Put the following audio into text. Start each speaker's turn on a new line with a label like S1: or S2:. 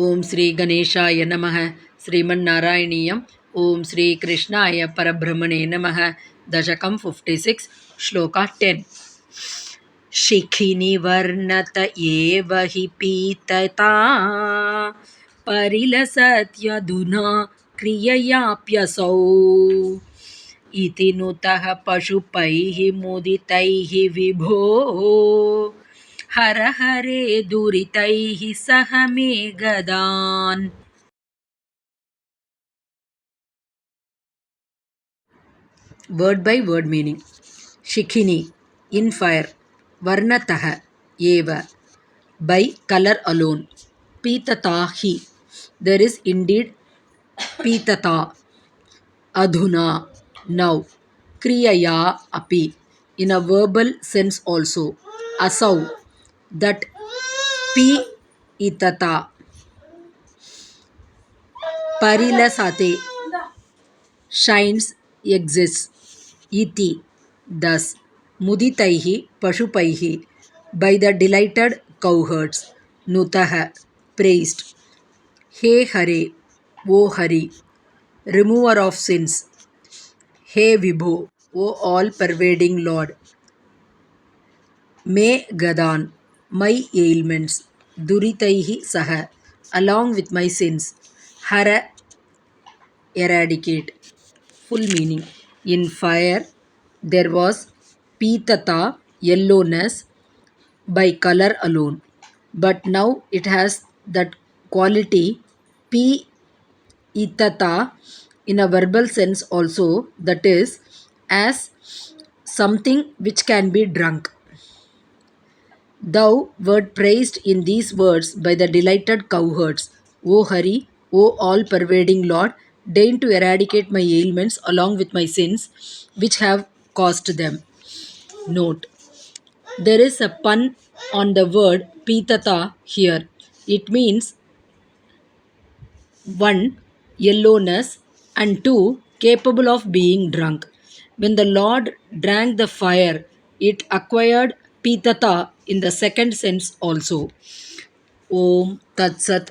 S1: ஓம் ஸ்ரீ கணேஷாய நமः. ஸ்ரீமன்னாராயணீயம். ஓம் ஸ்ரீ கிருஷ்ணாய பரபிரமணே நமः. தசகம் 56, ஸ்லோகா 10. शिखिनि वर्णत एव हि पीतता परिलसत्यधुना क्रिययाप्यसौ इति नुतः पशुपैः मुदितैः विभो हर हरे दुरितैः सह मे गदान्. Word by word meaning. Shikhini, in fire. Varnataha, eva, by color alone. Pitatahi, there is indeed pitata. Adhuna, now. Kriyaya api, in a verbal sense also. Asau, that. Pi itata. Parilasate, shines, exists. Iti, thus. Muditaihi, pashupaihi, by the delighted cowherds. Nutaha, praised. He Hare, O Hari, remover of sins. He Vibho, O all-pervading Lord. Me Gadan, my ailments. Duritaihi Saha, along with my sins. Hara, eradicate. Full meaning. In fire, there was pitata, yellowness, by color alone. But now it has that quality pi itata in a verbal sense also, that is, as something which can be drunk. Thou wert praised in these words by the delighted cowherds. O Hari, O all-pervading Lord, deign to eradicate my ailments along with my sins, which have caused them. Note: there is a pun on the word pitata here. It means 1. Yellowness, and 2. Capable of being drunk. When the Lord drank the fire, it acquired pitata in the second sense also. Om Tat Sat.